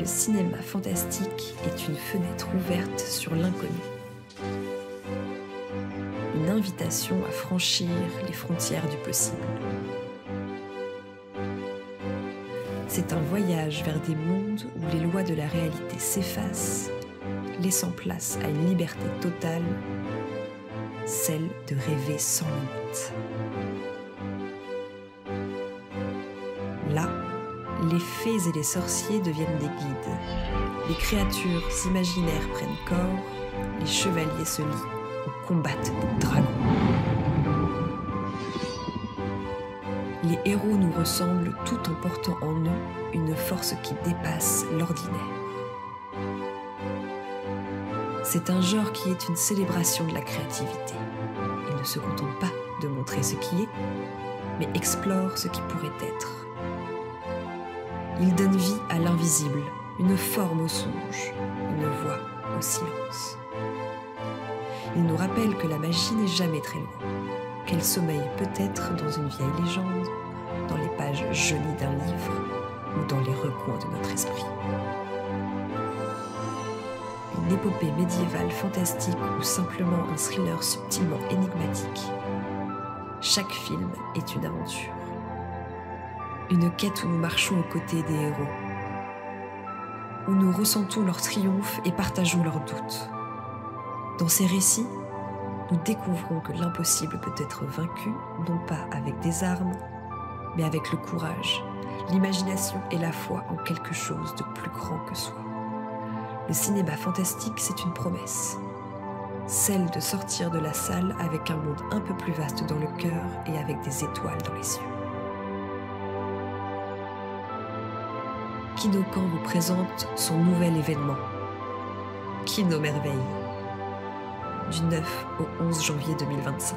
Le cinéma fantastique est une fenêtre ouverte sur l'inconnu. Une invitation à franchir les frontières du possible. C'est un voyage vers des mondes où les lois de la réalité s'effacent, laissant place à une liberté totale, celle de rêver sans limite. Là, les fées et les sorciers deviennent des guides. Les créatures imaginaires prennent corps, les chevaliers se lient ou combattent des dragons. Les héros nous ressemblent tout en portant en eux une force qui dépasse l'ordinaire. C'est un genre qui est une célébration de la créativité. Il ne se contente pas de montrer ce qui est, mais explore ce qui pourrait être. Il donne vie à l'invisible, une forme au songe, une voix au silence. Il nous rappelle que la magie n'est jamais très loin, qu'elle sommeille peut-être dans une vieille légende, dans les pages jaunies d'un livre ou dans les recoins de notre esprit. Une épopée médiévale fantastique ou simplement un thriller subtilement énigmatique. Chaque film est une aventure. Une quête où nous marchons aux côtés des héros, où nous ressentons leur triomphe et partageons leurs doutes. Dans ces récits, nous découvrons que l'impossible peut être vaincu, non pas avec des armes, mais avec le courage, l'imagination et la foi en quelque chose de plus grand que soi. Le cinéma fantastique, c'est une promesse, celle de sortir de la salle avec un monde un peu plus vaste dans le cœur et avec des étoiles dans les yeux. Kinokan vous présente son nouvel événement, Kino Merveille, du 9 au 11 janvier 2025.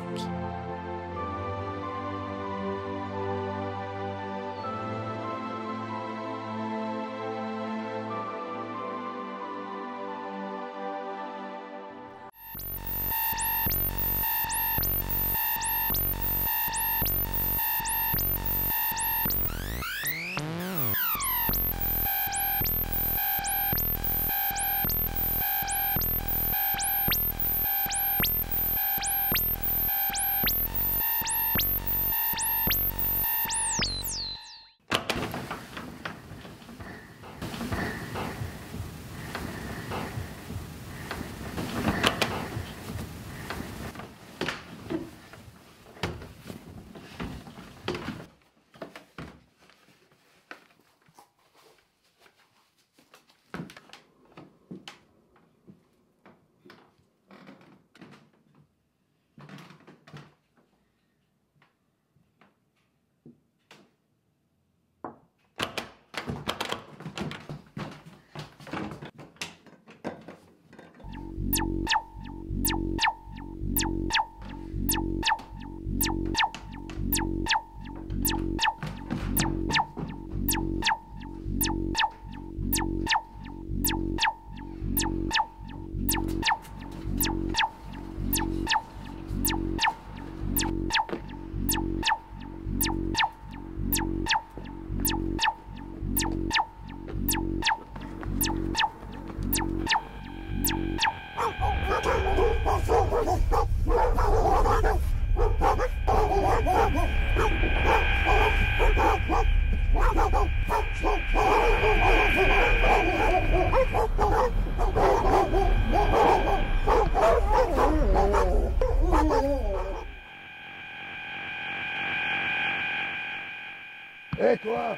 Hé, toi!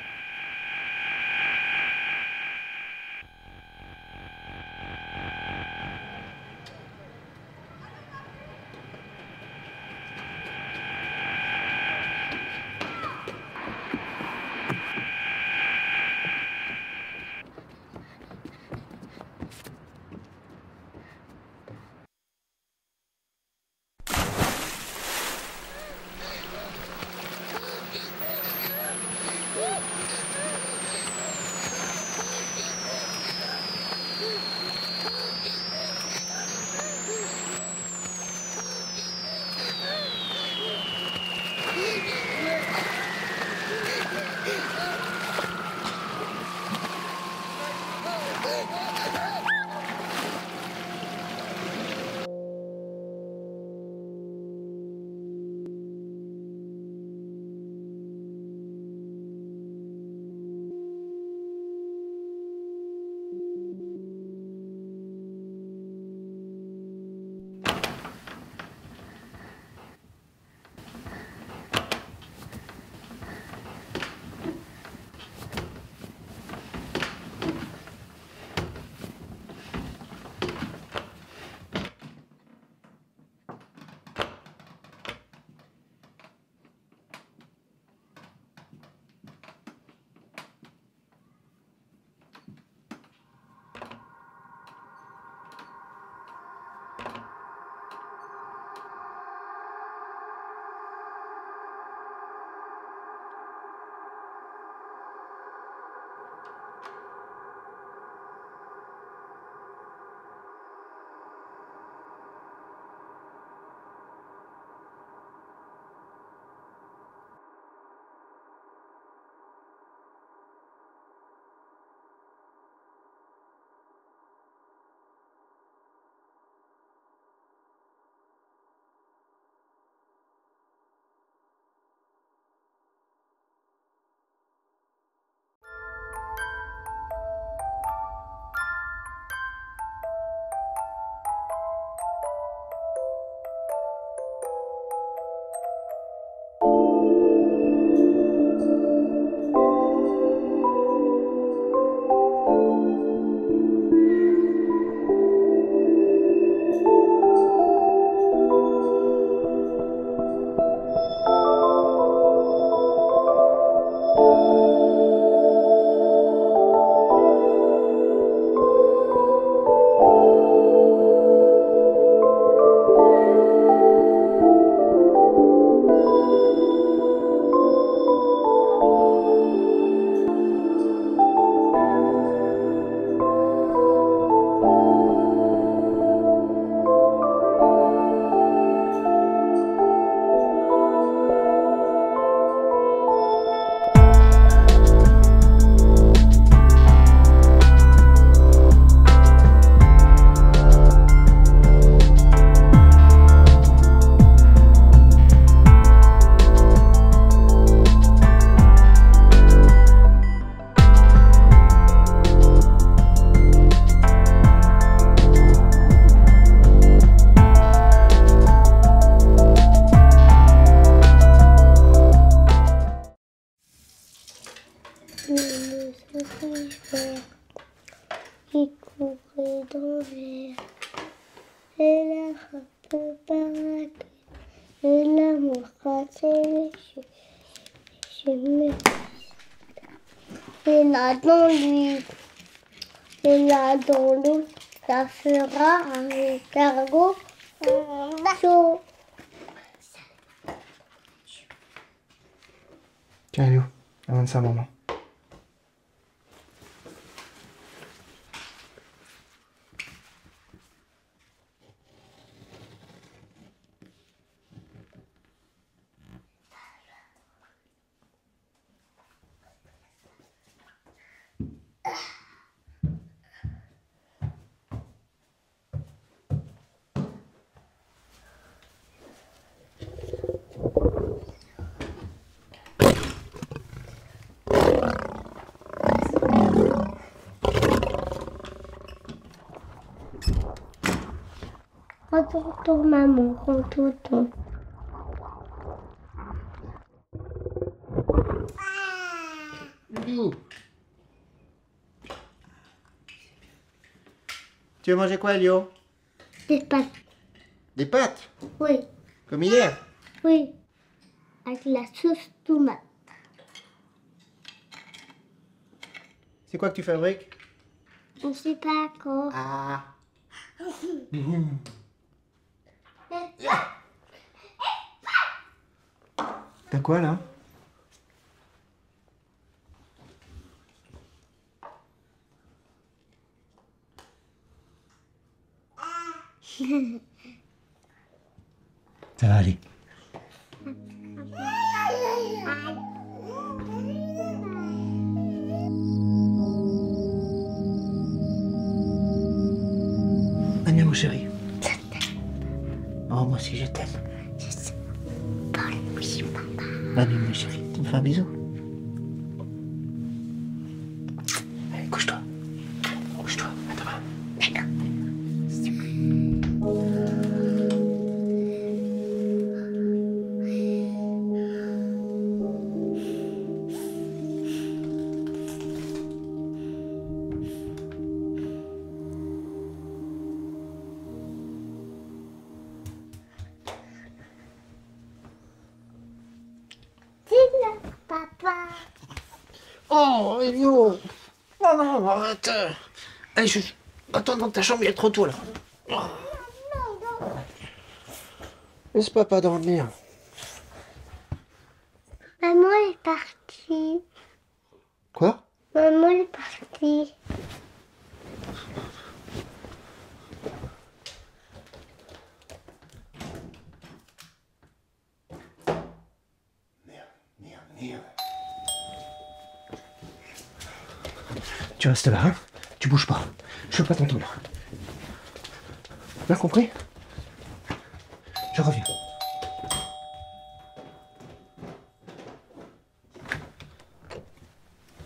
Le soleil vert, il courait dans l'air. Et la robe baraque, et l'amour cassait les yeux. Je me... Et là dans lui, et là dans l'eau, ça fera un escargot chaud. Tiens, Léo, amène ça, maman. Tonton, maman, tonton. Léo. Tu veux manger quoi, Léo? Des pâtes. Des pâtes? Oui, Comme hier? oui. Avec la sauce tomate. C'est quoi que tu fabriques? On ne sait pas encore. Ah. T'as quoi, là? Ça va aller. Anya, mon chéri. Oh, moi aussi, je t'aime. Oui, papa. Allez, mon chéri, tu me fais un bisou? Allez, couche-toi. Couche-toi, à demain. D'accord. Dis-le, papa. Oh, Elio! Non, non, arrête! Allez, attends dans ta chambre, il est trop tôt là. Oh. Laisse papa dormir. Maman est partie. Quoi? Maman est partie. Merde. Tu restes là, hein? Tu bouges pas. Je veux pas t'entendre. Bien compris? Je reviens.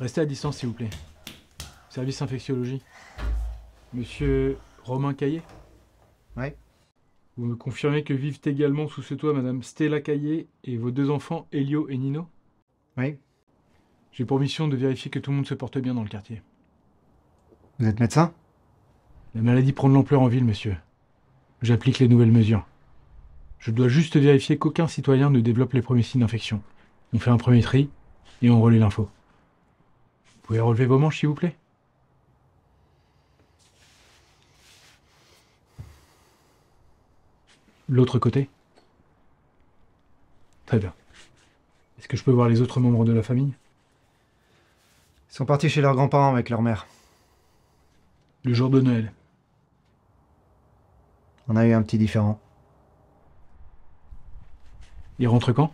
Restez à distance, s'il vous plaît. Service infectiologie. Monsieur Romain Caillé? Ouais. Vous me confirmez que vivent également sous ce toit Madame Stella Caillé et vos deux enfants, Elio et Nino? Oui. J'ai pour mission de vérifier que tout le monde se porte bien dans le quartier. Vous êtes médecin? La maladie prend de l'ampleur en ville, monsieur. J'applique les nouvelles mesures. Je dois juste vérifier qu'aucun citoyen ne développe les premiers signes d'infection. On fait un premier tri et on relaie l'info. Vous pouvez relever vos manches, s'il vous plaît? L'autre côté? Très bien. Est-ce que je peux voir les autres membres de la famille? Ils sont partis chez leurs grands-parents avec leur mère. Le jour de Noël. On a eu un petit différend. Ils rentrent quand?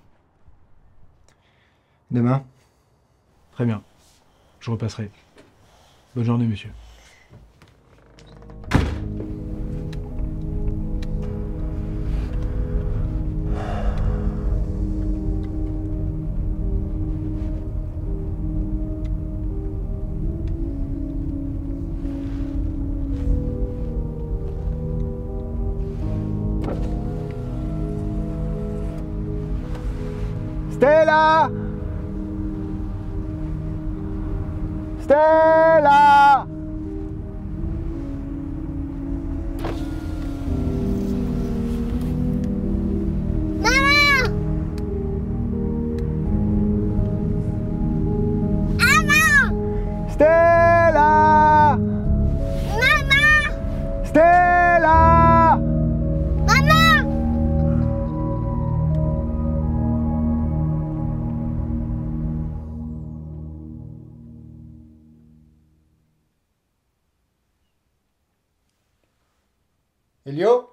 Demain? Très bien. Je repasserai. Bonne journée, monsieur. Stella! Stella! Stella! Stella! Elio?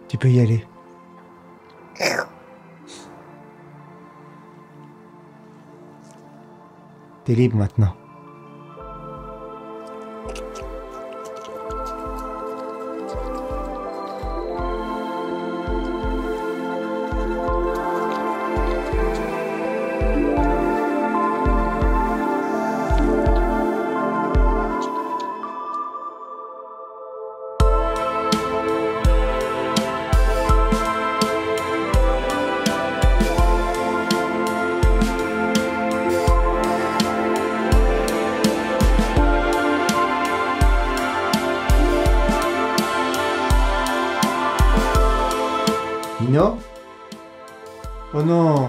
Tu peux y aller. T'es libre maintenant. Nino? Oh non!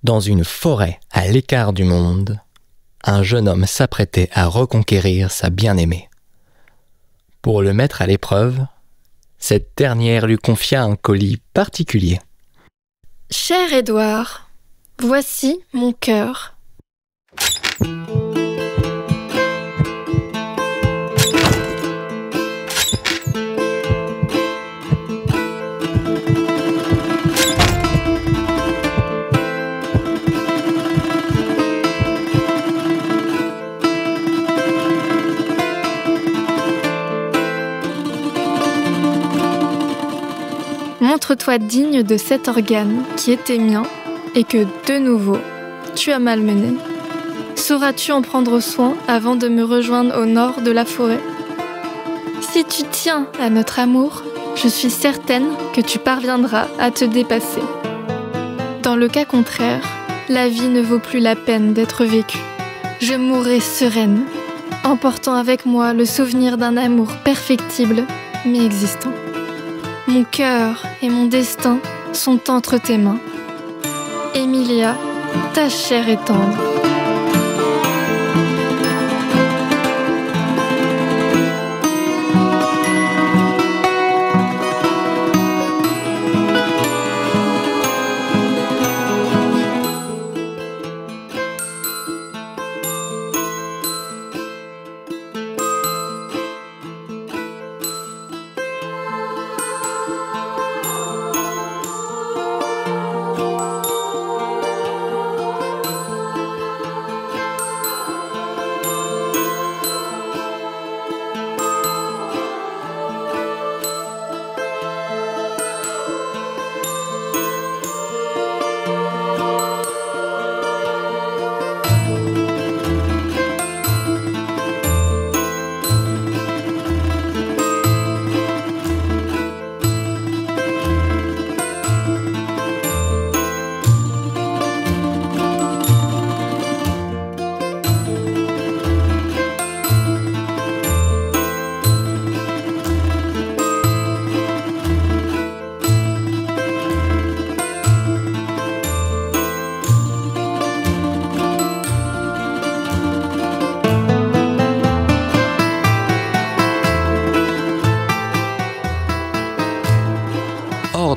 Dans une forêt à l'écart du monde, un jeune homme s'apprêtait à reconquérir sa bien-aimée. Pour le mettre à l'épreuve, cette dernière lui confia un colis particulier. « Cher Édouard, voici mon cœur. » Montre-toi digne de cet organe qui était mien et que, de nouveau, tu as malmené. Sauras-tu en prendre soin avant de me rejoindre au nord de la forêt ? Si tu tiens à notre amour, je suis certaine que tu parviendras à te dépasser. Dans le cas contraire, la vie ne vaut plus la peine d'être vécue. Je mourrai sereine, emportant avec moi le souvenir d'un amour perfectible mais existant. Mon cœur et mon destin sont entre tes mains. Emilia, ta chair est tendre.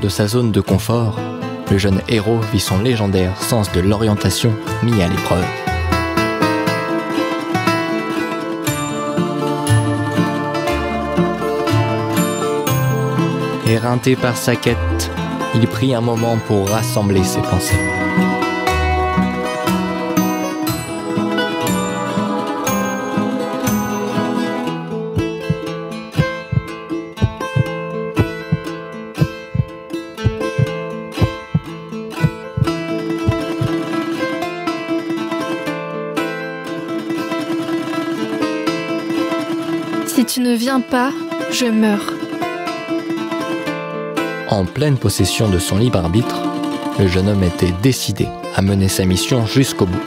De sa zone de confort, le jeune héros vit son légendaire sens de l'orientation mis à l'épreuve. Éreinté par sa quête, il prit un moment pour rassembler ses pensées. Si tu ne viens pas, je meurs. En pleine possession de son libre arbitre, le jeune homme était décidé à mener sa mission jusqu'au bout.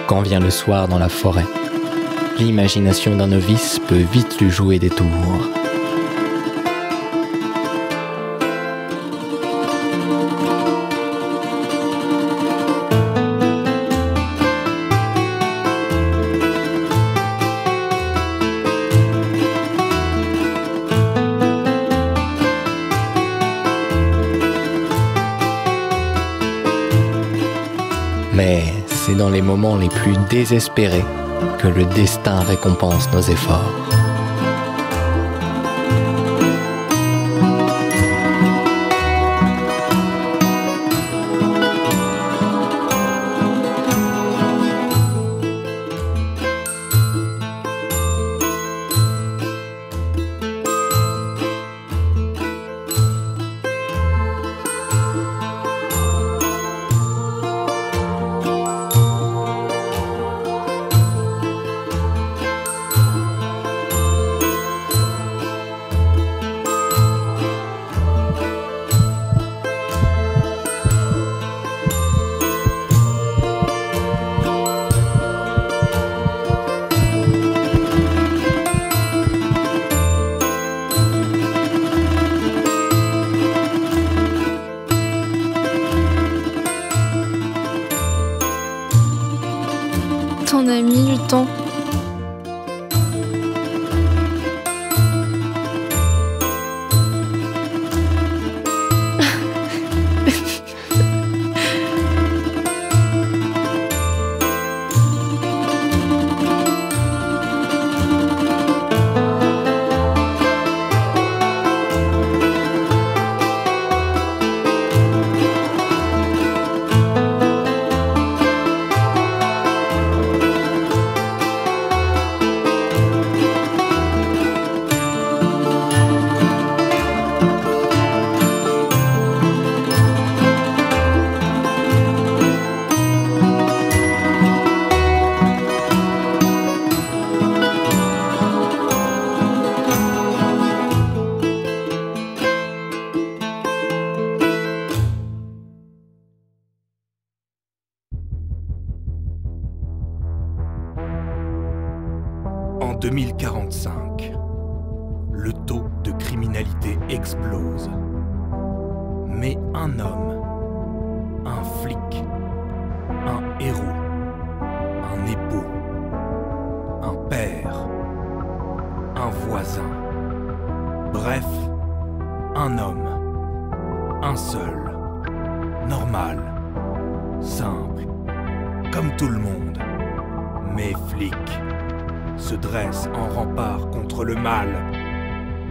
Quand vient le soir dans la forêt, l'imagination d'un novice peut vite lui jouer des tours. Mais c'est dans les moments les plus désespérés que le destin récompense nos efforts. a mis du temps. En 2045, le taux de criminalité explose. Mais un homme, un flic, un héros, un époux, un père, un voisin, bref, un homme, un seul, normal, simple, comme tout le monde, mais flic, se dresse en rempart contre le mal,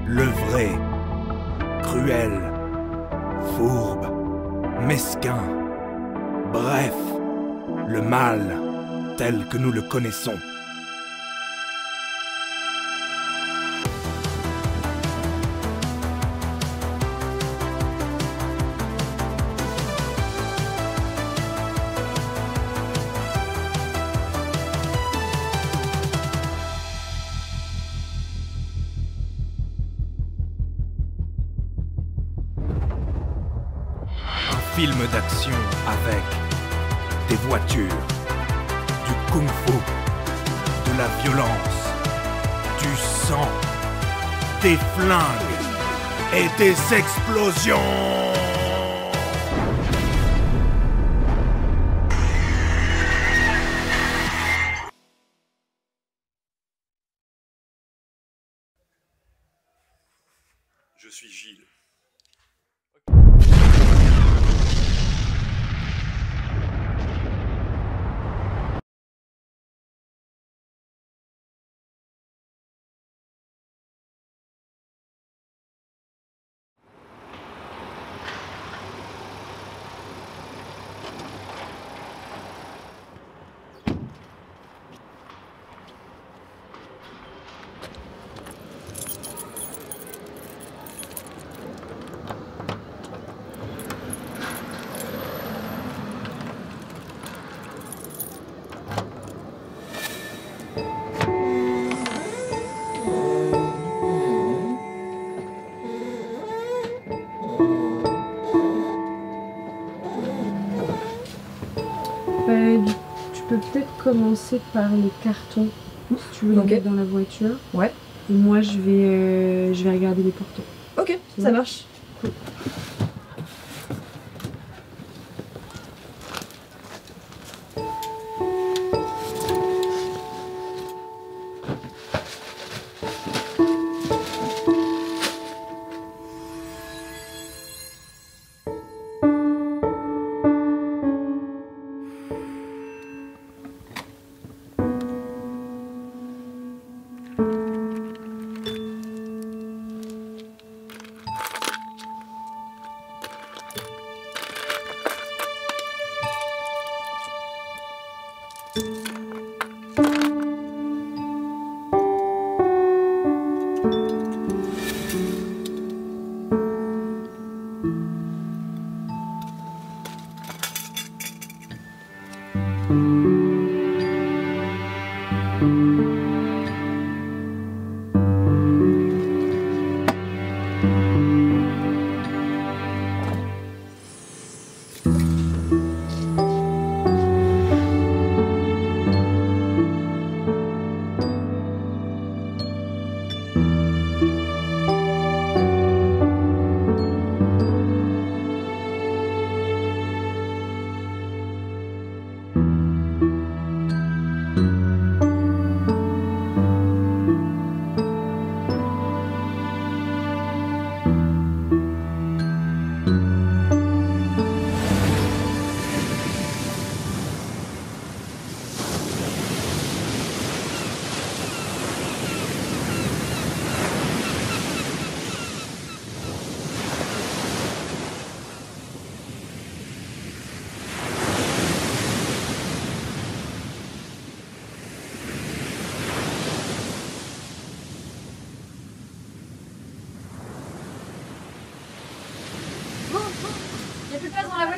le vrai, cruel, fourbe, mesquin, bref, le mal tel que nous le connaissons. Film d'action avec des voitures, du kung-fu, de la violence, du sang, des flingues et des explosions. Je suis Gilles. Tu peux peut-être commencer par les cartons, si tu veux les mettre dans la voiture. Ouais. Et moi, je vais regarder les porteurs. Ok, ça marche. Cool.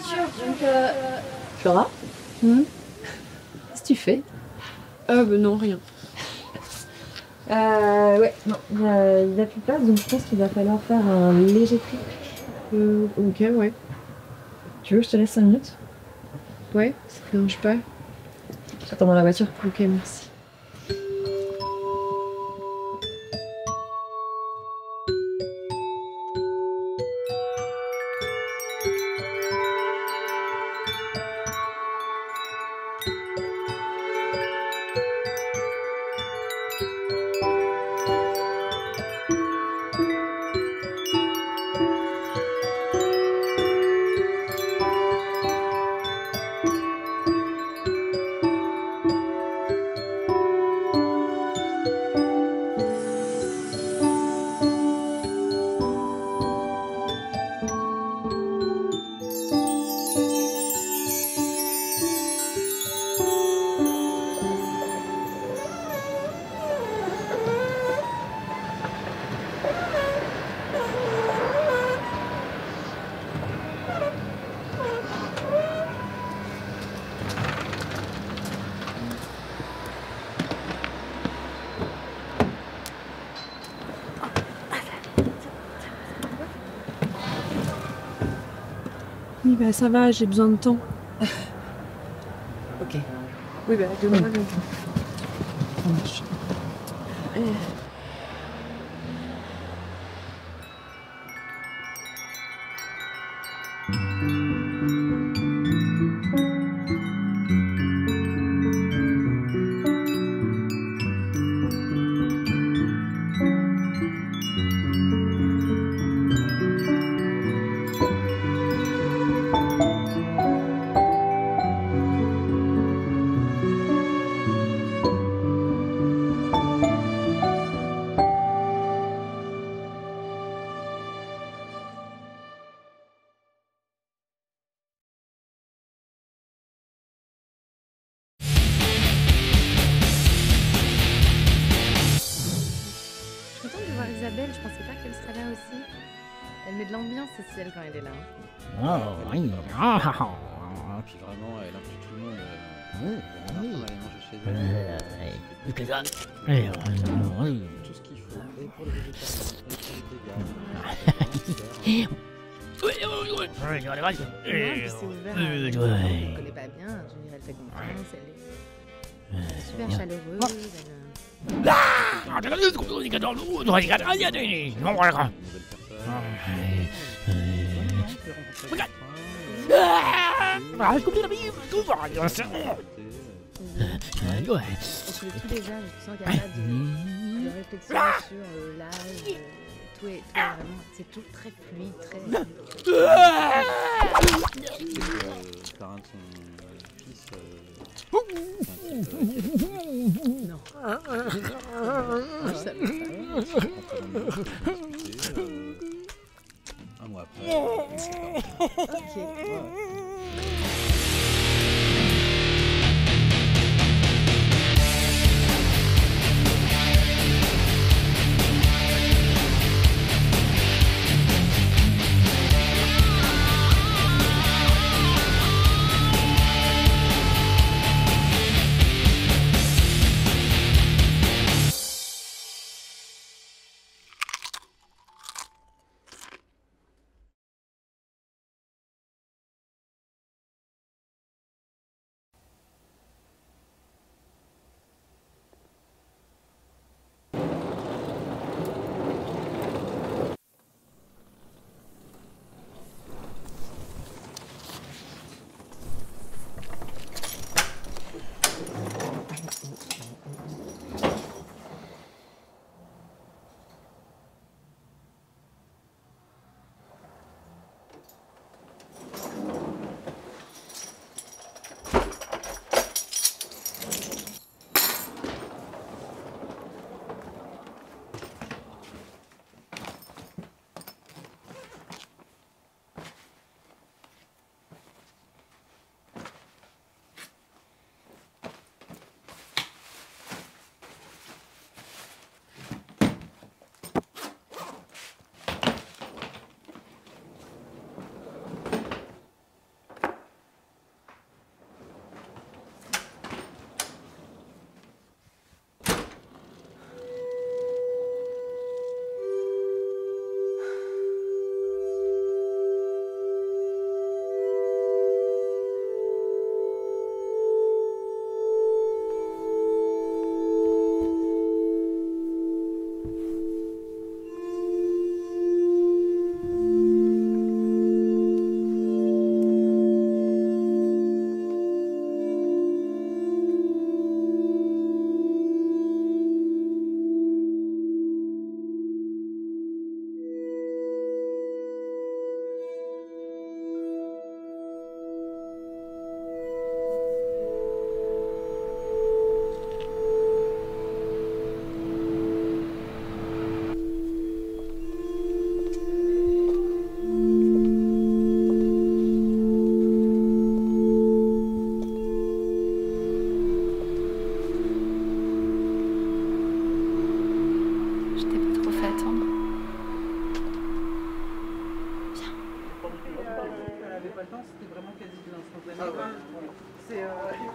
voiture, donc Flora Qu'est-ce que tu fais? Non, rien. Ouais, non, il n'y a plus de place, donc je pense qu'il va falloir faire un léger tri. Ok, ouais. Tu veux que je te laisse 5 minutes? Ouais, ça te dérange pas. J'attends dans la voiture. Ok, merci. Oui, bah ça va, j'ai besoin de temps. Ok. Oui, bah demain. Ça marche. Isabelle, je pensais pas qu'elle serait là aussi. Elle met de l'ambiance aussi, elle, quand elle est là. Puis vraiment, elle implique tout le monde. On va aller manger chez elle. Tout ce qu'il faut. Et pour les végétariens, et pour les véganes. Ouais, puis c'est ouvert. Je ne connais pas bien. Je dirais, elle fait confiance. Elle est super chaleureuse. On suit tous les âges, tu sens qu'il n'y a pas de réflexion sur l'âge, tout est vraiment, c'est tout très fluide, très... Le parrain de son fils... Non. Je savais pas. Un mois après. Ok.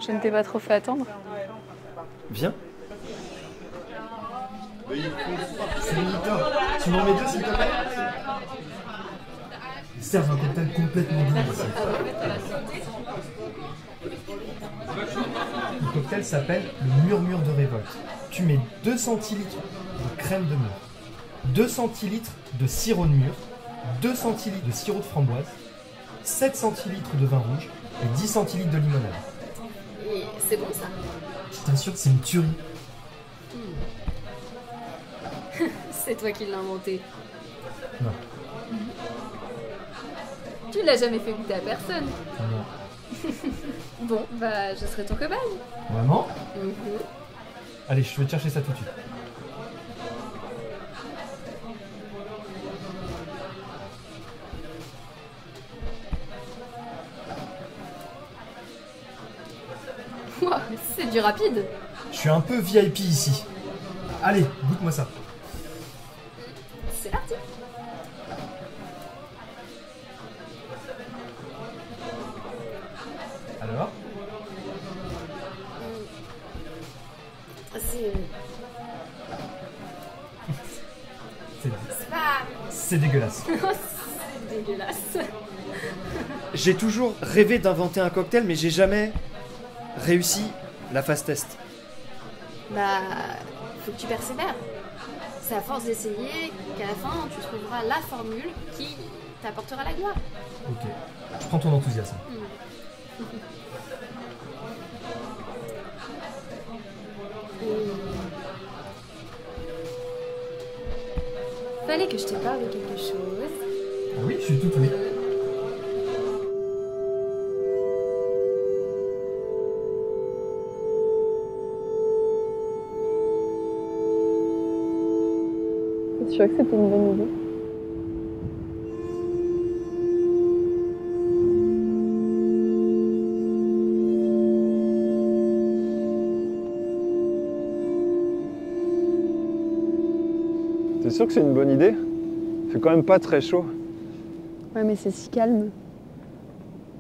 Je ne t'ai pas trop fait attendre. Viens. C'est Victor. Tu m'en mets deux s'il te plaît. Ils servent un cocktail complètement dingue ici. Le cocktail s'appelle le murmure de révolte. Tu mets 2 centilitres de crème de mûre, 2 centilitres de sirop de mûre, 2 centilitres de sirop de framboise, 7 centilitres de vin rouge et 10 centilitres de limonade. Et c'est bon ça? Je t'assure que c'est une tuerie. C'est toi qui l'as inventé. Non. Tu l'as jamais fait goûter à personne. Non. Bon, bah je serai ton cobaye. Vraiment? Mhm. Allez, je vais te chercher ça tout de suite. Ouah, c'est du rapide. Je suis un peu VIP ici. Allez, goûte-moi ça. C'est parti. Alors? C'est dégueulasse. C'est dégueulasse. J'ai toujours rêvé d'inventer un cocktail, mais j'ai jamais réussi la phase test. Bah, faut que tu persévères. C'est à force d'essayer qu'à la fin, tu trouveras la formule qui t'apportera la gloire. Ok, je prends ton enthousiasme. Fallait que je te parle de quelque chose. Ah oui, je suis tout oui. T'es sûr que c'était une bonne idée? T'es sûr que c'est une bonne idée? Il fait quand même pas très chaud. Ouais, mais c'est si calme.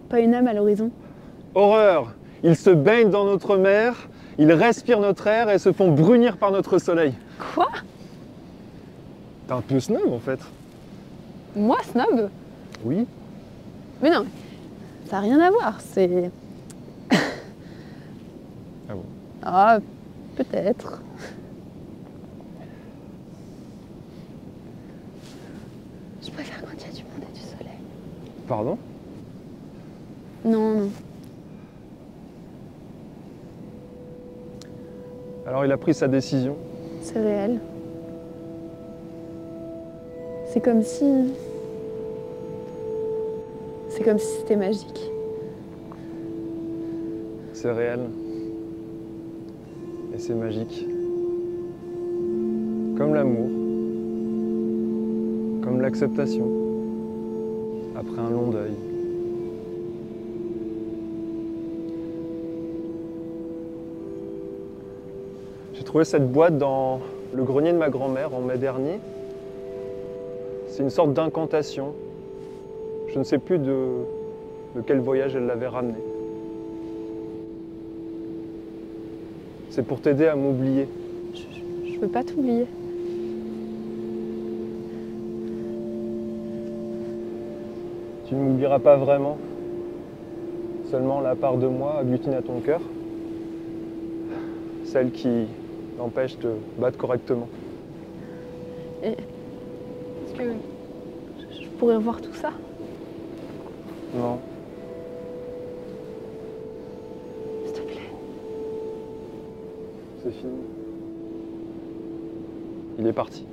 Pas une âme à l'horizon. Horreur! Ils se baignent dans notre mer, ils respirent notre air et se font brunir par notre soleil. Quoi? T'es un peu snob en fait. Moi, snob? Oui. Mais non, ça n'a rien à voir, c'est... Ah bon? Ah, peut-être. Je préfère quand il y a du monde et du soleil. Pardon? Non, non. Alors il a pris sa décision. C'est réel. C'est comme si... C'est comme si c'était magique. C'est réel. Et c'est magique. Comme l'amour. Comme l'acceptation. Après un long deuil. J'ai trouvé cette boîte dans le grenier de ma grand-mère en mai dernier. C'est une sorte d'incantation. Je ne sais plus de quel voyage elle l'avait ramenée. C'est pour t'aider à m'oublier. Je veux pas t'oublier. Tu ne m'oublieras pas vraiment. Seulement la part de moi agglutine à ton cœur. Celle qui l'empêche de battre correctement. Et est-ce que je pourrais voir tout ça? Non. S'il te plaît. C'est fini. Il est parti.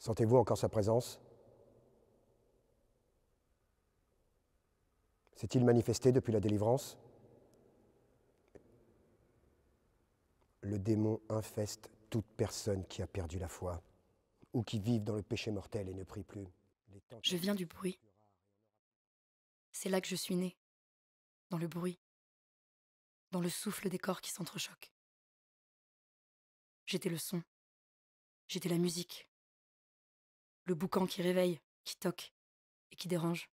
Sentez-vous encore sa présence? S'est-il manifesté depuis la délivrance? Le démon infeste toute personne qui a perdu la foi ou qui vive dans le péché mortel et ne prie plus. Je viens du bruit. C'est là que je suis née. Dans le bruit. Dans le souffle des corps qui s'entrechoquent. J'étais le son. J'étais la musique. Le boucan qui réveille, qui toque et qui dérange.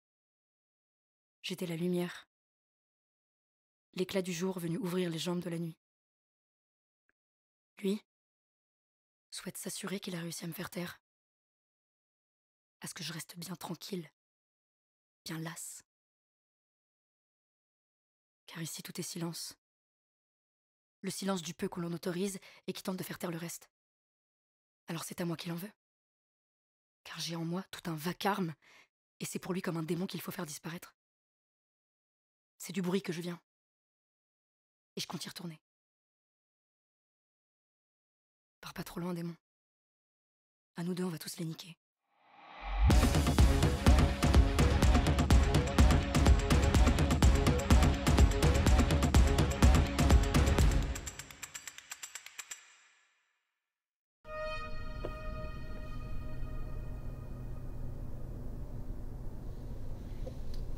J'étais la lumière. L'éclat du jour venu ouvrir les jambes de la nuit. Lui souhaite s'assurer qu'il a réussi à me faire taire. À ce que je reste bien tranquille, bien lasse. Car ici tout est silence. Le silence du peu que l'on autorise et qui tente de faire taire le reste. Alors c'est à moi qu'il en veut. Car j'ai en moi tout un vacarme, et c'est pour lui comme un démon qu'il faut faire disparaître. C'est du bruit que je viens. Et je compte y retourner. Pars pas trop loin, démon. À nous deux, on va tous les niquer.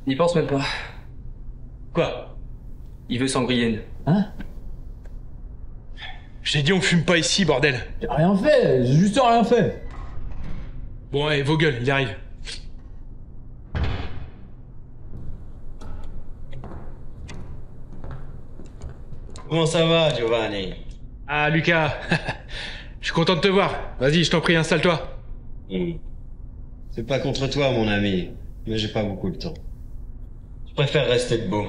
N'y pense même pas. Quoi? Il veut s'en griller une. Hein? Je t'ai dit on fume pas ici, bordel. J'ai rien fait, j'ai juste rien fait. Bon, allez, vos gueules, il arrive. Comment ça va, Giovanni? Ah, Lucas. Je suis content de te voir. Vas-y, je t'en prie, installe-toi. C'est pas contre toi, mon ami, mais j'ai pas beaucoup de temps. Je préfère rester debout.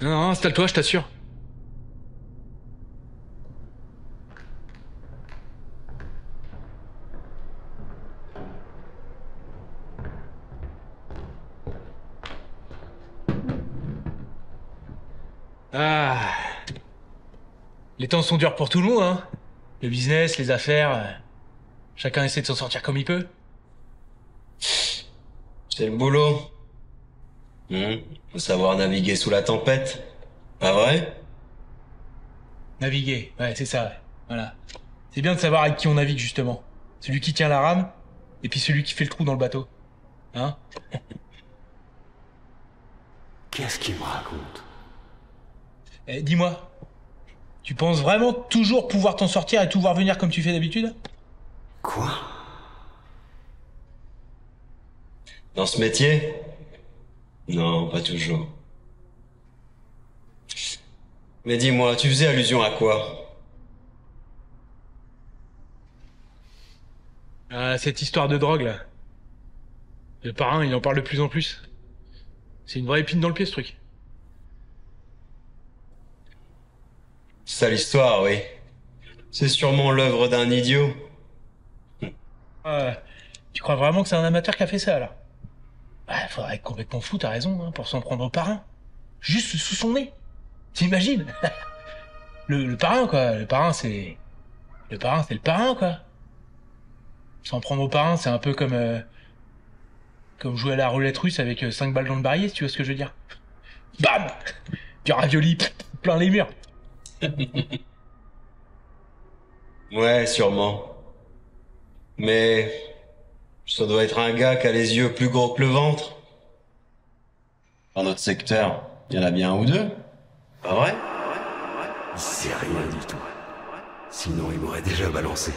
Non, installe-toi, je t'assure. Ah. Les temps sont durs pour tout le monde, hein. Le business, les affaires... Chacun essaie de s'en sortir comme il peut. C'est le boulot. Faut savoir naviguer sous la tempête. Pas vrai? Naviguer, ouais, c'est ça, ouais. Voilà. C'est bien de savoir avec qui on navigue, justement. Celui qui tient la rame, et puis celui qui fait le trou dans le bateau. Hein? Qu'est-ce qu'il me raconte? Eh, dis-moi, tu penses vraiment toujours pouvoir t'en sortir et tout voir venir comme tu fais d'habitude? Quoi? Dans ce métier? Non, pas toujours. Mais dis-moi, tu faisais allusion à quoi? Ah, cette histoire de drogue, là. Le parrain, il en parle de plus en plus. C'est une vraie épine dans le pied, ce truc. Sale histoire, oui. C'est sûrement l'œuvre d'un idiot. Tu crois vraiment que c'est un amateur qui a fait ça, là? Bah, faudrait être complètement fou, t'as raison, hein, pour s'en prendre au parrain. Juste sous son nez. T'imagines? le parrain, quoi. Le parrain, c'est le parrain, quoi. S'en prendre au parrain, c'est un peu comme jouer à la roulette russe avec 5 balles dans le barillet, si tu vois ce que je veux dire. Bam! Du ravioli, plein les murs. Ouais, sûrement. Mais ça doit être un gars qui a les yeux plus gros que le ventre. Dans notre secteur, il y en a bien un ou deux. Pas vrai? Il sait rien du tout. Sinon, il m'aurait déjà balancé.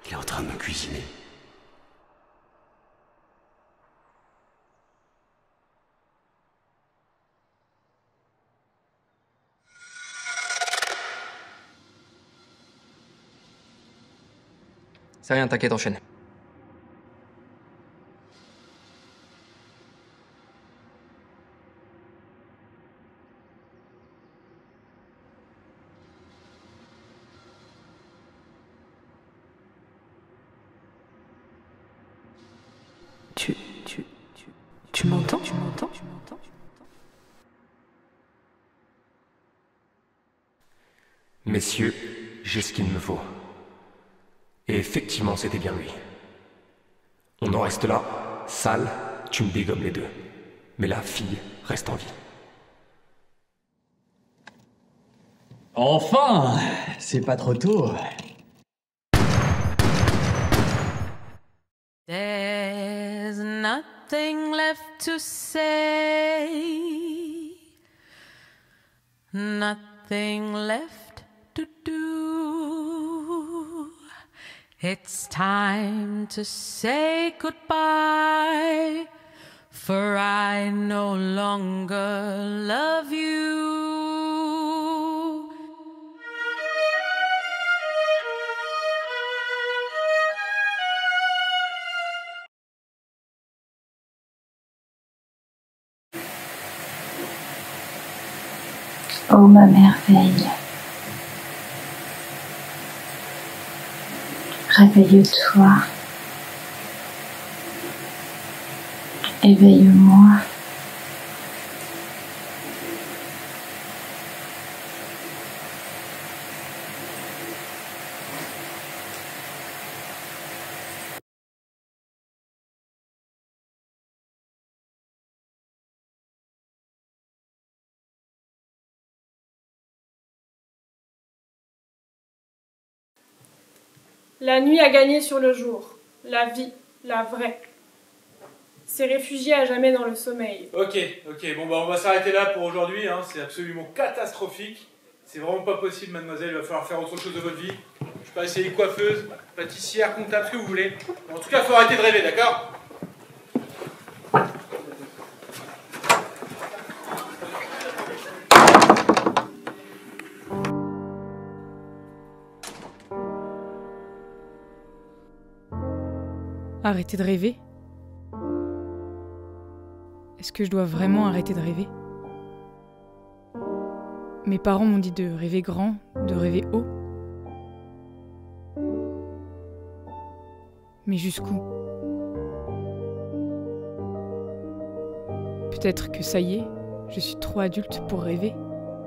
Il est en train de me cuisiner. C'est rien, t'inquiète, enchaîne. Tu m'entends? Messieurs, j'ai ce qu'il me faut. effectivement, c'était bien lui. On en reste là, sale, tu me dégommes les deux. Mais la fille reste en vie. Enfin, c'est pas trop tôt. There's nothing left to say, nothing left to do. It's time to say goodbye, for I no longer love you. Oh ma merveille, réveille-toi, éveille-moi. La nuit a gagné sur le jour, la vie, la vraie. S'est réfugié à jamais dans le sommeil. Ok, bon bah on va s'arrêter là pour aujourd'hui, hein. C'est absolument catastrophique. C'est vraiment pas possible, mademoiselle, il va falloir faire autre chose de votre vie. Je peux pas essayer coiffeuse, pâtissière, comptable, ce que vous voulez. En tout cas, il faut arrêter de rêver, d'accord ? Arrêter de rêver ? Est-ce que je dois vraiment arrêter de rêver ? Mes parents m'ont dit de rêver grand, de rêver haut. Mais jusqu'où ? Peut-être que ça y est, je suis trop adulte pour rêver,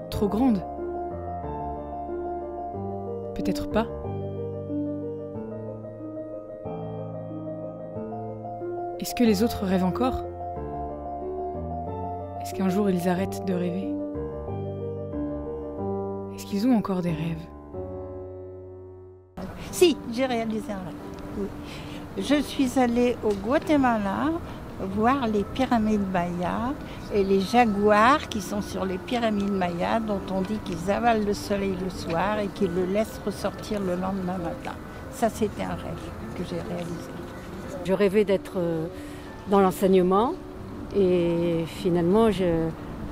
trop grande. Peut-être pas. Est-ce que les autres rêvent encore ? Est-ce qu'un jour ils arrêtent de rêver ? Est-ce qu'ils ont encore des rêves ? Si, j'ai réalisé un rêve. Oui. Je suis allée au Guatemala voir les pyramides mayas et les jaguars qui sont sur les pyramides mayas dont on dit qu'ils avalent le soleil le soir et qu'ils le laissent ressortir le lendemain matin. Ça, c'était un rêve que j'ai réalisé. Je rêvais d'être dans l'enseignement et finalement,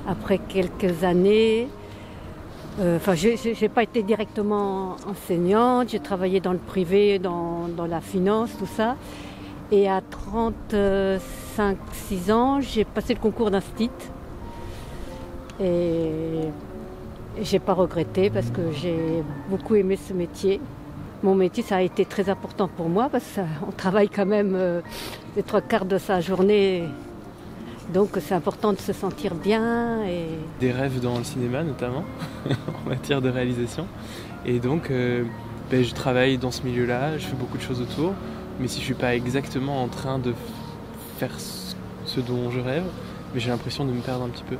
après quelques années, je n'ai pas été directement enseignante, j'ai travaillé dans le privé, dans la finance, tout ça. Et à 35-6 ans, j'ai passé le concours d'instit. Et j'ai pas regretté parce que j'ai beaucoup aimé ce métier. Mon métier, ça a été très important pour moi parce qu'on travaille quand même les 3/4 de sa journée. Donc c'est important de se sentir bien. Et... Des rêves dans le cinéma notamment, en matière de réalisation. Et donc je travaille dans ce milieu-là, je fais beaucoup de choses autour. Mais si je ne suis pas exactement en train de faire ce dont je rêve, mais j'ai l'impression de me perdre un petit peu.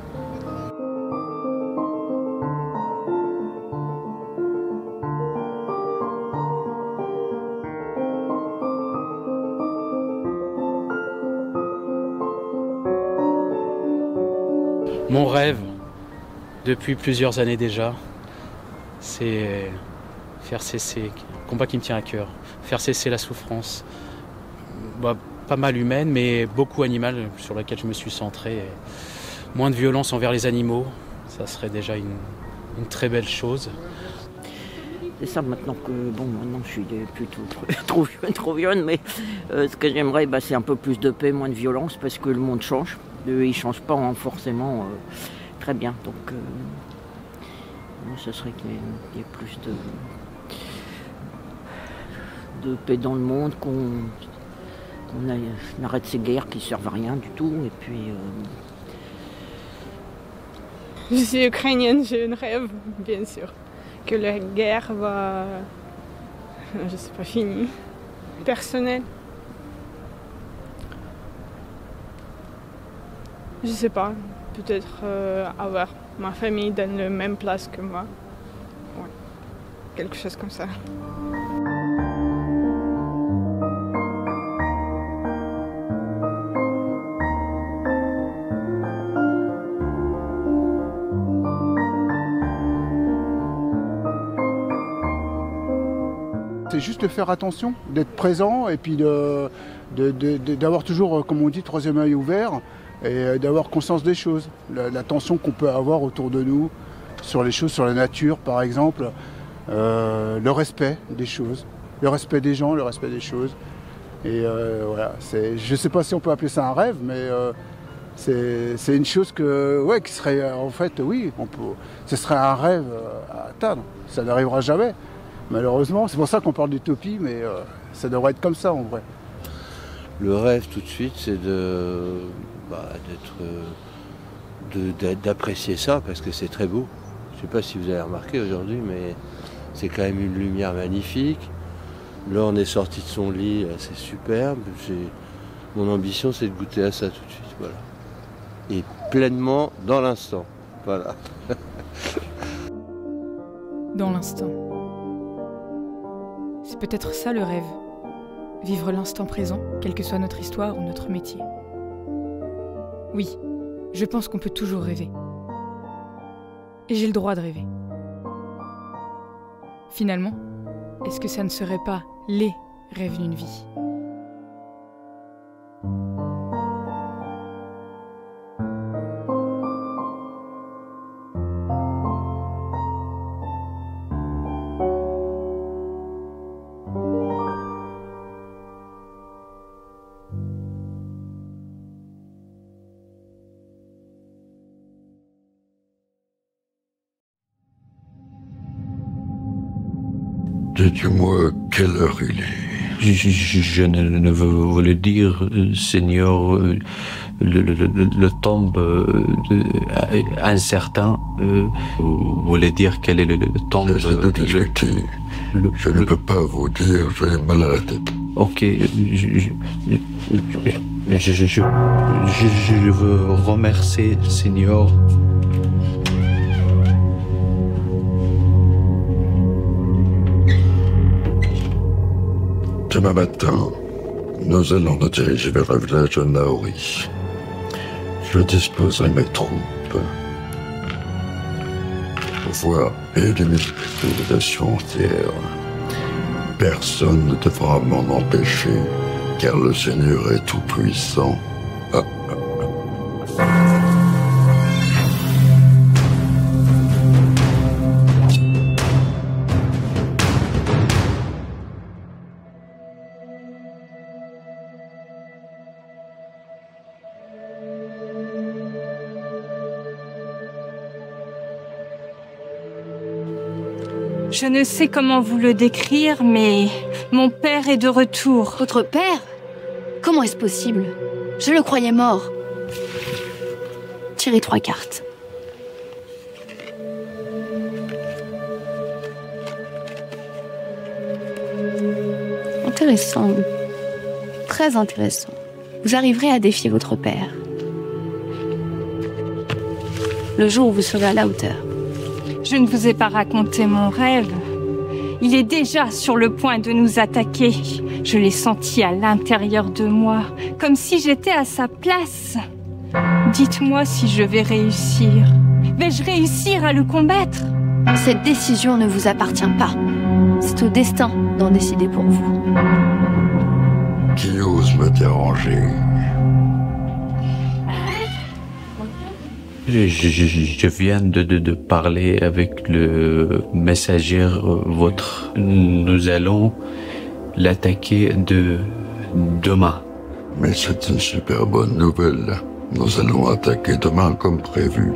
Mon rêve, depuis plusieurs années déjà, c'est faire cesser, un combat qui me tient à cœur, faire cesser la souffrance, pas mal humaine, mais beaucoup animale, sur laquelle je me suis centré. Moins de violence envers les animaux, ça serait déjà une très belle chose. C'est ça maintenant que, maintenant je suis plutôt trop jeune, mais ce que j'aimerais, c'est un peu plus de paix, moins de violence, parce que le monde change. Il ne change pas forcément très bien, donc ce serait qu'il y ait plus de paix dans le monde, qu'on arrête ces guerres qui ne servent à rien du tout, et puis... Je suis ukrainienne, j'ai un rêve, bien sûr, que la guerre va... je sais pas, finie. personnel. Je sais pas, peut-être avoir ma famille dans la même place que moi. Ouais, quelque chose comme ça. C'est juste de faire attention, d'être présent et puis d'avoir toujours, comme on dit, troisième œil ouvert et d'avoir conscience des choses. L'attention qu'on peut avoir autour de nous sur les choses, sur la nature par exemple, le respect des choses, le respect des gens, le respect des choses. Et voilà, je ne sais pas si on peut appeler ça un rêve, mais c'est une chose qui serait, en fait, oui, ce serait un rêve à atteindre. Ça n'arrivera jamais. Malheureusement, c'est pour ça qu'on parle d'utopie, mais ça devrait être comme ça en vrai. Le rêve tout de suite, c'est d'apprécier ça parce que c'est très beau. Je ne sais pas si vous avez remarqué aujourd'hui, mais c'est quand même une lumière magnifique. Là, on est sorti de son lit, c'est superbe. Mon ambition, c'est de goûter à ça tout de suite, voilà. Et pleinement dans l'instant, voilà. Dans l'instant. C'est peut-être ça le rêve. Vivre l'instant présent, quelle que soit notre histoire ou notre métier. Oui, je pense qu'on peut toujours rêver. Et j'ai le droit de rêver. Finalement, est-ce que ça ne serait pas les rêves d'une vie ? Dites-moi quelle heure il est. Je ne veux le dire, Seigneur, le tombe incertain. Vous voulez dire quel est le tombe? Je ne peux pas vous dire, j'ai mal à la tête. Ok, je veux remercier, Seigneur. Demain matin, nous allons nous diriger vers le village de Naori. Je disposerai mes troupes pour voir éliminer les populations entières. Personne ne devra m'en empêcher, car le Seigneur est tout-puissant. Je ne sais comment vous le décrire, mais mon père est de retour. Votre père? Comment est-ce possible? Je le croyais mort. Tirez 3 cartes. Intéressant. Très intéressant. Vous arriverez à défier votre père. Le jour où vous serez à la hauteur. Je ne vous ai pas raconté mon rêve. Il est déjà sur le point de nous attaquer. Je l'ai senti à l'intérieur de moi, comme si j'étais à sa place. Dites-moi si je vais réussir. Vais-je réussir à le combattre? Cette décision ne vous appartient pas. C'est au destin d'en décider pour vous. Qui ose me déranger? Je viens de parler avec le messager vôtre. Nous allons l'attaquer demain. Mais c'est une super bonne nouvelle. Nous allons attaquer demain comme prévu.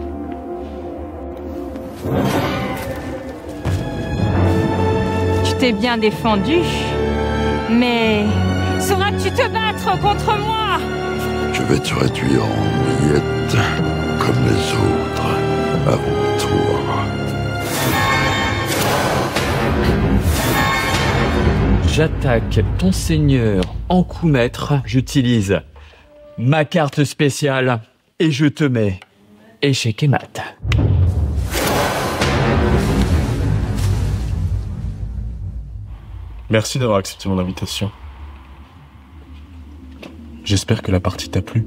Tu t'es bien défendu, mais sauras-tu te battre contre moi? Je vais te réduire en miettes. Comme les autres, avant toi. J'attaque ton seigneur en coup maître. J'utilise ma carte spéciale et je te mets échec et mat. Merci d'avoir accepté mon invitation. J'espère que la partie t'a plu.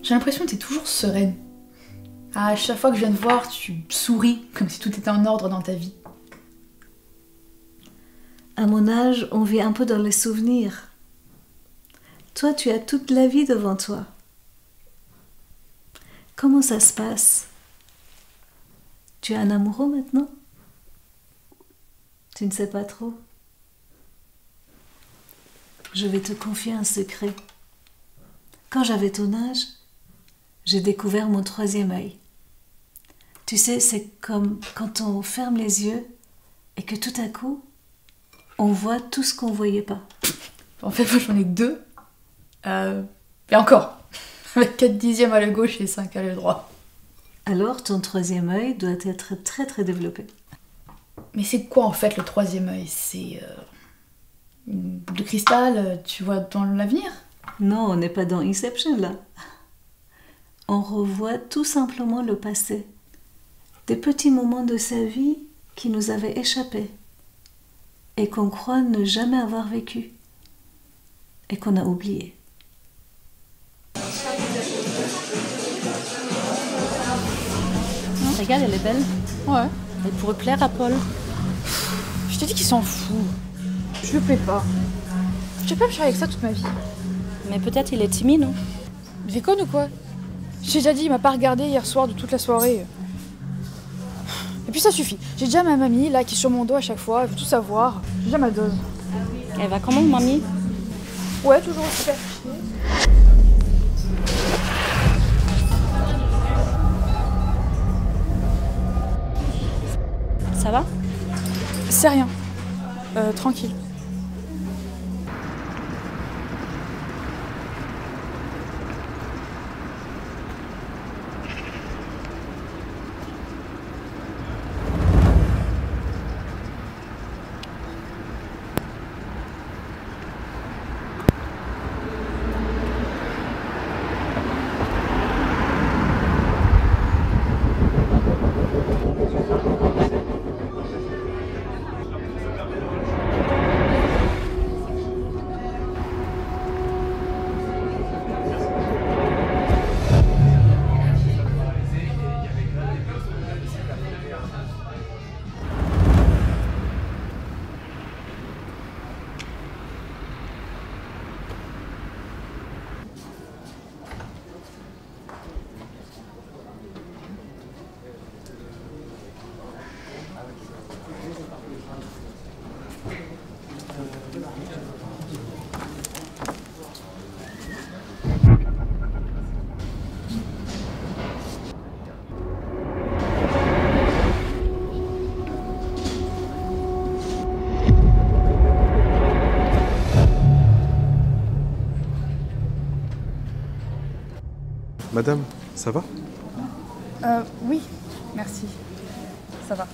J'ai l'impression que t'es toujours sereine. À chaque fois que je viens te voir, tu souris comme si tout était en ordre dans ta vie. À mon âge, on vit un peu dans les souvenirs. Toi, tu as toute la vie devant toi. Comment ça se passe? Tu es un amoureux maintenant? Tu ne sais pas trop? Je vais te confier un secret. Quand j'avais ton âge, j'ai découvert mon troisième œil. Tu sais, c'est comme quand on ferme les yeux et que tout à coup, on voit tout ce qu'on ne voyait pas. En fait, moi j'en ai 2. Et encore, avec 4/10 à la gauche et 5 à l'œil droit. Alors, ton troisième œil doit être très très développé. Mais c'est quoi en fait le troisième œil? C'est une boule de cristal, tu vois dans l'avenir? Non, on n'est pas dans Inception là. On revoit tout simplement le passé. Des petits moments de sa vie qui nous avaient échappé et qu'on croit ne jamais avoir vécu et qu'on a oublié. Regarde, elle est belle. Ouais. Elle pourrait plaire à Paul. Je t'ai dit qu'il s'en fout. Je lui plais pas. Je vais pas me faire avec ça toute ma vie. Mais peut-être il est timide, non? Il déconne ou quoi? J'ai déjà dit, il m'a pas regardé hier soir de toute la soirée. Et puis ça suffit. J'ai déjà ma mamie là qui est sur mon dos à chaque fois, elle veut tout savoir. J'ai déjà ma dose. Elle va comment, mamie? Ouais, toujours aussi affichée. Ça va? C'est rien. Tranquille. Madame, ça va? Oui, merci. Ça va.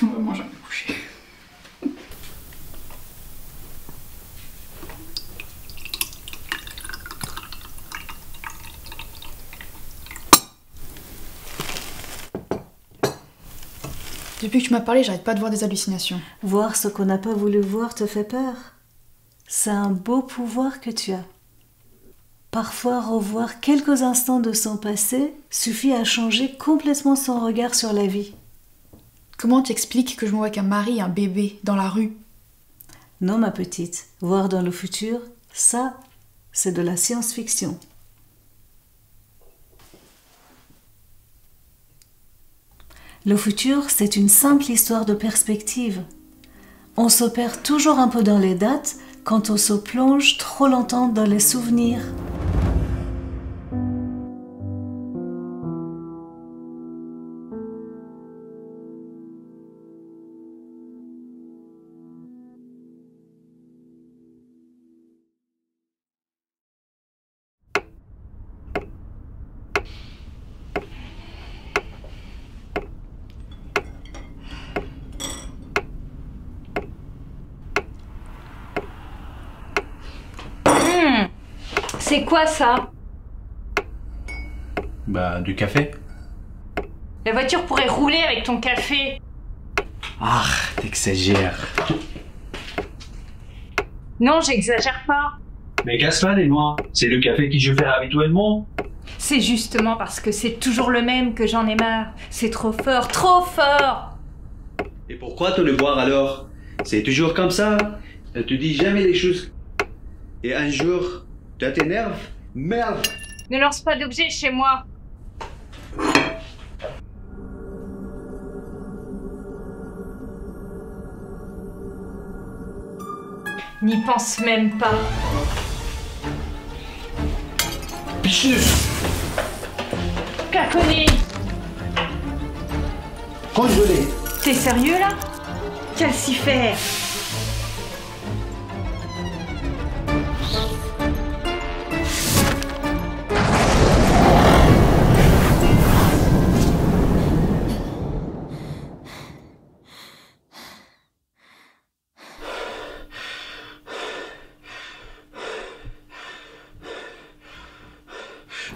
Vraiment jamais couché. Depuis que tu m'as parlé, j'arrête pas de voir des hallucinations. Voir ce qu'on n'a pas voulu voir te fait peur. C'est un beau pouvoir que tu as. Parfois, revoir quelques instants de son passé suffit à changer complètement son regard sur la vie. Comment t'expliques que je me vois qu'un mari et un bébé dans la rue? Non, ma petite, voir dans le futur, ça, c'est de la science-fiction. Le futur, c'est une simple histoire de perspective. On se perd toujours un peu dans les dates quand on se plonge trop longtemps dans les souvenirs. C'est quoi ça? Bah, du café. La voiture pourrait rouler avec ton café. Ah, t'exagères. Non, j'exagère pas. Mais casse-toi des noix. C'est le café que je fais habituellement. C'est justement parce que c'est toujours le même que j'en ai marre. C'est trop fort, trop fort. Et pourquoi te le boire alors? C'est toujours comme ça. Elle te dit jamais les choses. Et un jour, tu t'énerves? Merde! Ne lance pas d'objets chez moi. N'y pense même pas. Bichus! Caconné! Congelé! T'es sérieux là? Calcifère!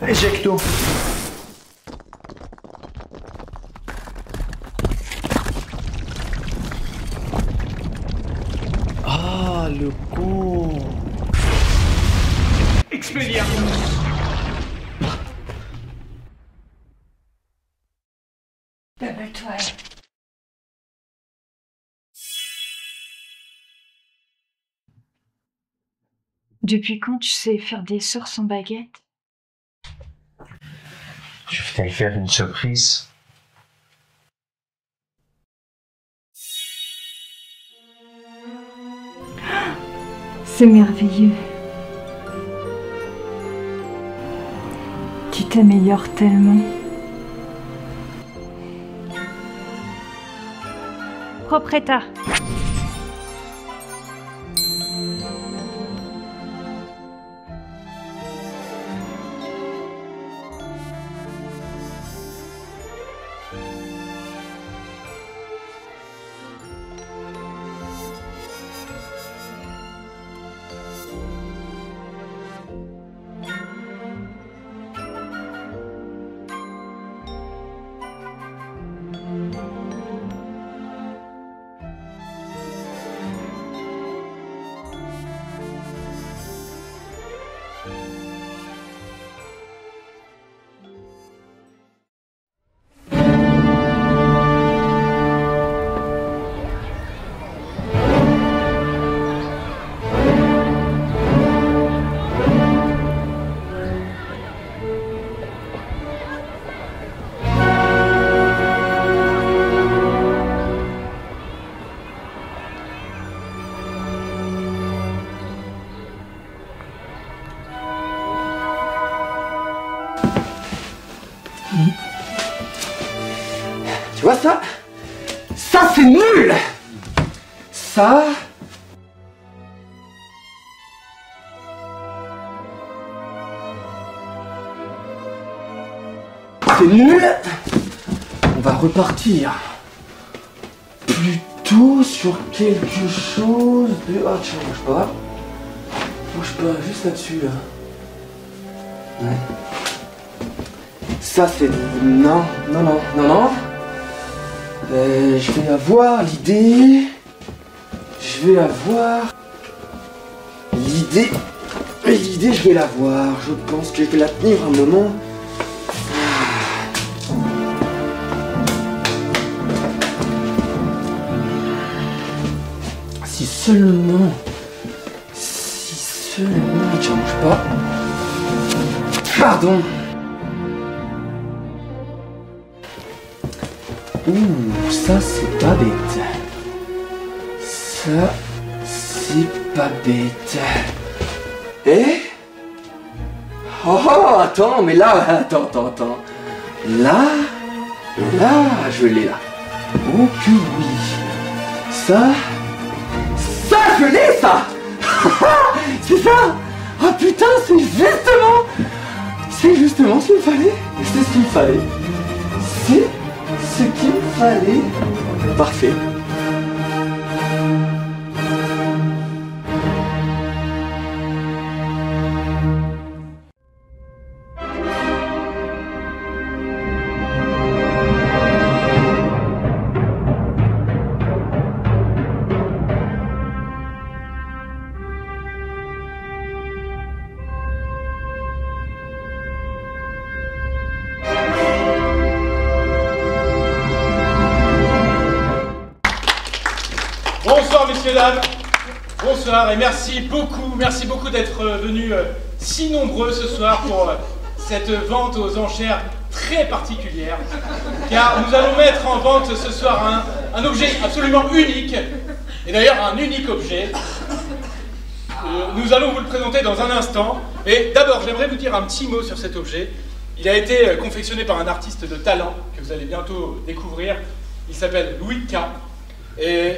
Éjecto! Ah, le con! Expelliarmus! Double 12. Depuis quand tu sais faire des sorts sans baguette? Je vais t'aller faire une surprise. C'est merveilleux. Tu t'améliores tellement. Propre état. Tu vois ça? Ça c'est nul! Ça... c'est nul! On va repartir plutôt sur quelque chose de... Ah tiens, bouge pas. Bouge pas, juste là-dessus là. Ouais. Ça c'est... Non. Je vais avoir l'idée... L'idée, je vais l'avoir. Je pense que je vais la tenir un moment. Si seulement... Tiens, bouge pas. Pardon. Ouh, ça c'est pas bête. Ça, c'est pas bête. Eh? Oh, attends, mais là, attends. Là, je l'ai là. Oh que oui. Ça, je l'ai ça. C'est ça. Oh putain, c'est justement ce qu'il me fallait. C'est ce qu'il me fallait. C'est ce qu'il me fallait. Parfait. Bonsoir messieurs, dames, bonsoir et merci beaucoup d'être venus si nombreux ce soir pour cette vente aux enchères très particulière. Car nous allons mettre en vente ce soir un objet absolument unique, et d'ailleurs un unique objet. Nous allons vous le présenter dans un instant, et d'abord j'aimerais vous dire un petit mot sur cet objet. Il a été confectionné par un artiste de talent que vous allez bientôt découvrir. Il s'appelle Louis K. Et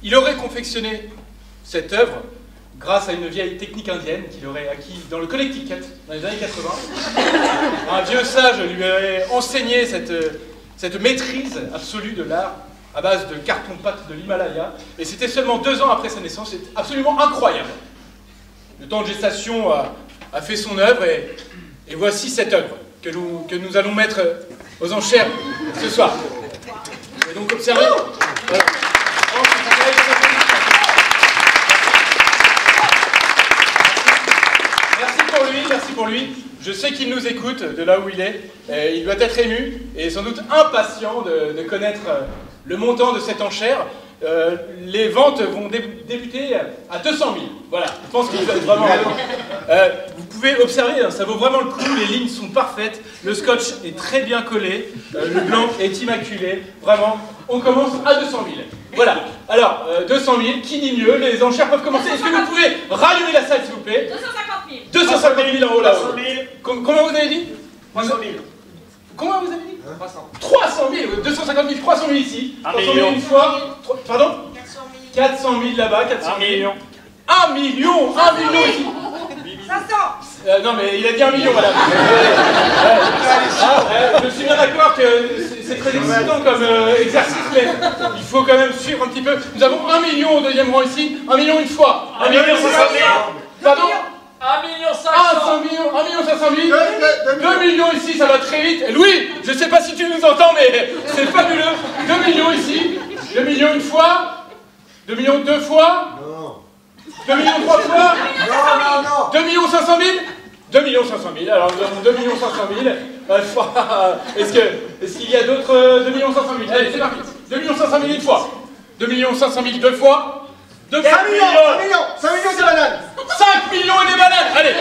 il aurait confectionné cette œuvre grâce à une vieille technique indienne qu'il aurait acquise dans le Connecticut dans les années 80. Un vieux sage lui aurait enseigné cette maîtrise absolue de l'art à base de carton-pâte de l'Himalaya. Et c'était seulement 2 ans après sa naissance. C'est absolument incroyable. Le temps de gestation a fait son œuvre et voici cette œuvre que nous allons mettre aux enchères ce soir. Et donc observez. Voilà. Merci pour lui. Je sais qu'il nous écoute de là où il est. Il doit être ému et sans doute impatient de connaître le montant de cette enchère. Les ventes vont débuter à 200 000. Voilà, je pense qu'il va être vraiment... vous pouvez observer, ça vaut vraiment le coup, les lignes sont parfaites, le scotch est très bien collé, le blanc est immaculé, vraiment, on commence à 200 000. Voilà, alors, 200 000, qui dit mieux, les enchères peuvent commencer. Est-ce que vous pouvez rallumer la salle, s'il vous plaît? 250 000 en haut, là-haut. Comment vous avez dit? 300 000. Comment vous avez dit? 300 000, 250 000, 300 000 ici. 300 000 une fois. Pardon? 400 000 là-bas, 400 000. 1 million. 1 million ici. 500. Non mais il a dit 1 million, madame. Je suis bien d'accord que c'est très excitant comme exercice, mais il faut quand même suivre un petit peu. Nous avons 1 million au deuxième rang ici, 1 million une fois. 1 million 500 000. Pardon? 1 million 500 000, 2 millions ici, ça va très vite. Et Louis, je sais pas si tu nous entends, mais c'est fabuleux. 2 millions ici, 2 millions une fois, 2 millions 2 fois, 2 millions 3 fois, 2 millions 500 000, 2 millions 500 000, alors nous avons 2 millions 500 000. Est-ce qu'il y a d'autres 2 millions 500 000? Allez, c'est parti. 2 millions 500 000 une fois, 2 millions 500 000 deux fois, 5 millions des bananes. 5 millions et des bananes. Allez, 1